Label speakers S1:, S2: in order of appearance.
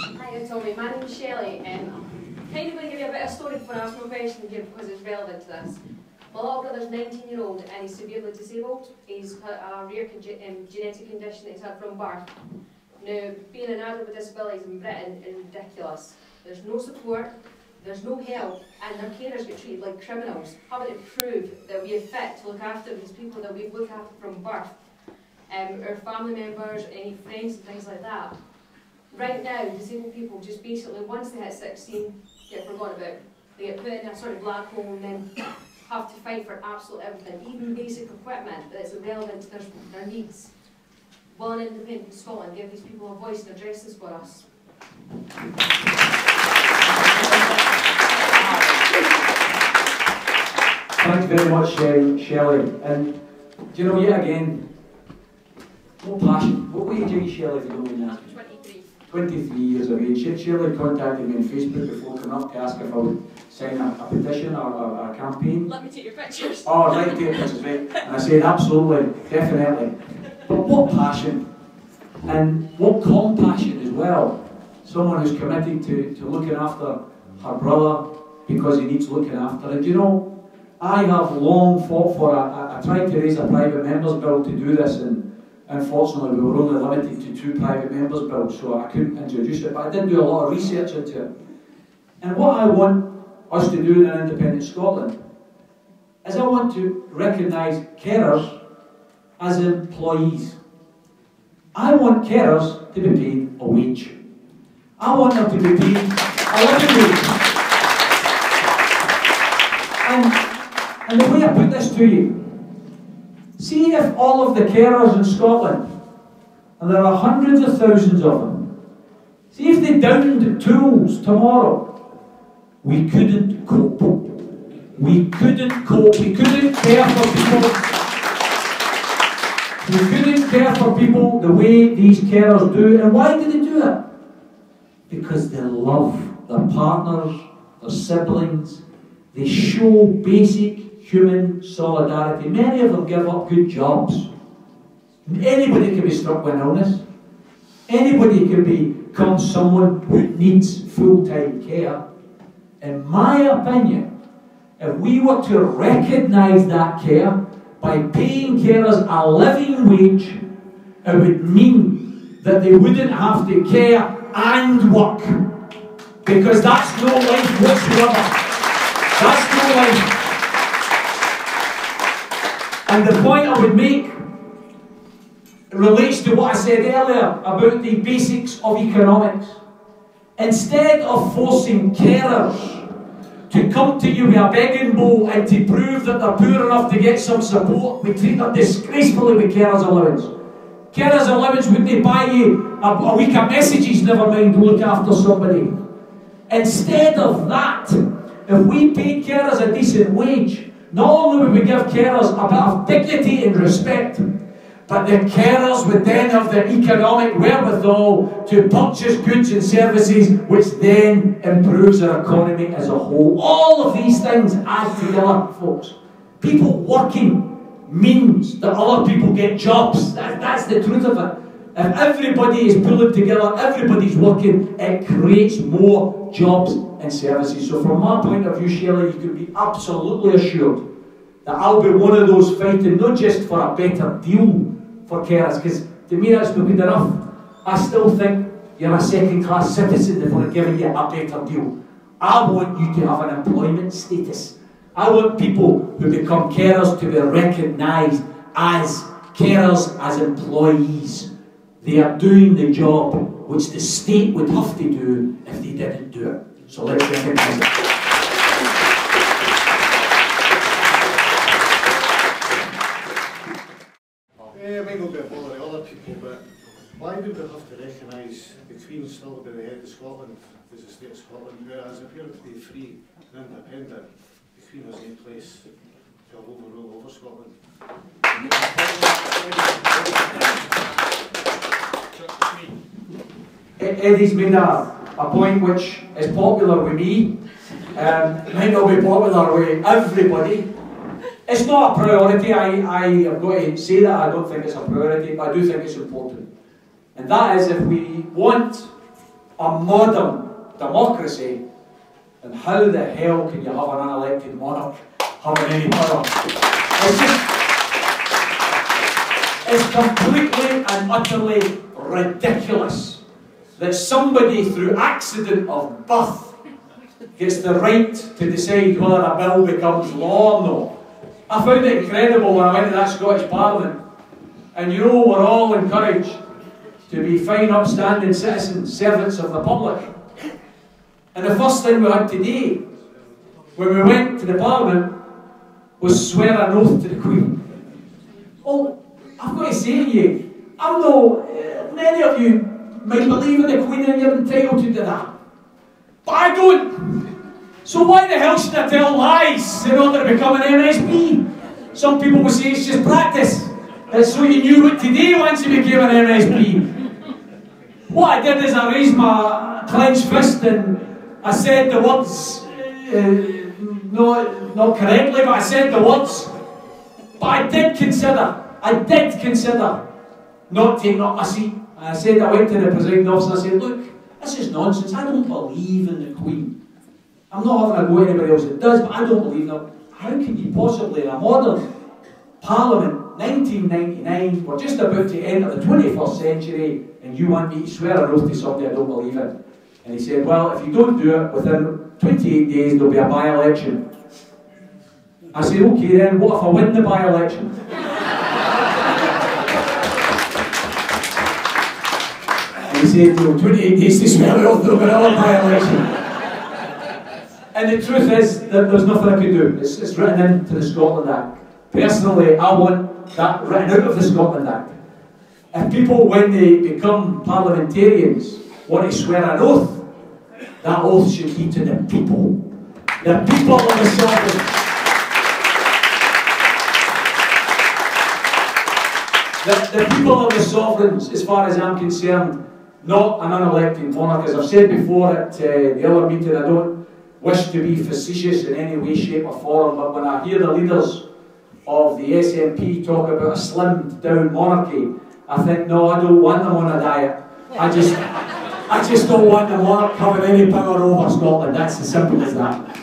S1: Hi, Tommy. My name is Shelley, and I'm kind of going to give you a bit of story before I ask my question here because it's relevant to this. My little brother's 19-year-old and he's severely disabled. He's got a rare genetic condition that he's had from birth. Now, being an adult with disabilities in Britain is ridiculous. There's no support, there's no help, and their carers get treated like criminals, having to prove that we are fit to look after these people that we've looked after from birth. Our family members, any friends and things like that. Right now, disabled people just basically, once they hit 16, get forgotten about. They get put in a sort of black hole and then have to fight for absolutely everything, even basic equipment that is relevant to their needs. Will an independent Scotland give these people a voice and address this for us?
S2: Thanks very much, Shelley. And do you know, yet again, no passion. What age are you, Shelley, if you don't mind me asking?
S1: 23.
S2: 23 years of age. Shelley contacted me on Facebook before coming up to ask if I would sign a petition or a campaign.
S1: Let me take your pictures.
S2: Oh, right, take pictures, right. And I said, absolutely, definitely. But what passion, and what compassion as well. Someone who's committed to looking after her brother because he needs looking after. And you know, I have long fought for, I tried to raise a private members bill to do this, and unfortunately we were only limited to 2 private members bills, so I couldn't introduce it, but I did do a lot of research into it. And what I want us to do in an independent Scotland is I want to recognise carers as employees. I want carers to be paid a wage. I want them to be paid a living wage. And the way I put this to you, see if all of the carers in Scotland, and there are hundreds of thousands of them, see if they downed tools tomorrow, we couldn't cope. We couldn't cope. We couldn't care for people. We couldn't care for people the way these carers do. And why do they do it? Because they love their partners, their siblings. They show basic human solidarity. Many of them give up good jobs. Anybody can be struck with an illness. Anybody can become someone who needs full-time care. In my opinion, if we were to recognise that care by paying carers a living wage, it would mean that they wouldn't have to care and work. Because that's no life whatsoever. That's no life. And the point I would make relates to what I said earlier about the basics of economics. Instead of forcing carers to come to you with a begging bowl and to prove that they're poor enough to get some support, we treat them disgracefully with carers allowance. Carers allowance wouldn't buy you a week of messages, never mind to look after somebody. Instead of that, if we paid carers a decent wage, not only would we give carers a bit of dignity and respect, but the carers would then have the economic wherewithal to purchase goods and services, which then improves our economy as a whole. All of these things add together, folks. People working means that other people get jobs. That's the truth of it. If everybody is pulling together, everybody's working, it creates more jobs and services. So from my point of view, Shelley, you can be absolutely assured that I'll be one of those fighting not just for a better deal for carers, because to me that's not good enough. I still think you're a second-class citizen if we're giving you a better deal. I want you to have an employment status. I want people who become carers to be recognised as carers, as employees. They are doing the job which the state would have to do if they didn't do it. So let's recognise it.
S3: I might not be a bother to other people, but why do we have to recognise the Queen still to be the head of Scotland as the state of Scotland, whereas if you're to be free and independent, the Queen has no place to overrule over Scotland?
S2: Eddie's made a point which is popular with me, might not be popular with everybody. It's not a priority. I am going to say that I don't think it's a priority, but I do think it's important. And that is, if we want a modern democracy, then how the hell can you have an unelected monarch having any power? It's completely and utterly ridiculous that somebody through accident of birth gets the right to decide whether a bill becomes law or not. I found it incredible when I went to that Scottish Parliament. And you know, we're all encouraged to be fine, upstanding citizens, servants of the public. And the first thing we had today, when we went to the Parliament, was swear an oath to the Queen. Oh, I've got to say to you, I know many of you might believe in the Queen and you're entitled to do that. But I don't. So why the hell should I tell lies in order to become an MSP? Some people will say it's just practice. It's so you knew what to do once you became an MSP. What I did is I raised my clenched fist and I said the words, not correctly, but I said the words. But I did consider not taking up my seat. And I said, I went to the presiding officer and I said, look, this is nonsense. I don't believe in the Queen. I'm not having a go at anybody else that does, but I don't believe in her. How can you possibly, in a modern Parliament, 1999, we're just about to enter the 21st century, and you want me to swear an oath to somebody I don't believe in? And he said, well, if you don't do it, within 28 days there'll be a by-election. I said, okay then, what if I win the by-election? And he said, 28 days to swear an oath, there'll be another by-election. And the truth is that there's nothing I can do. It's written into the Scotland Act. Personally, I want that written out of the Scotland Act. If people, when they become parliamentarians, want to swear an oath, that oath should be to the people. The people of the sovereigns. The people of the sovereigns, as far as I'm concerned, not an unelected monarch. As I've said before at the other meeting, I don't wish to be facetious in any way, shape or form, but when I hear the leaders of the SNP talk about a slimmed down monarchy, I think, no, I don't want them on a diet. I just don't want the monarch having any power over Scotland. That's as simple as that.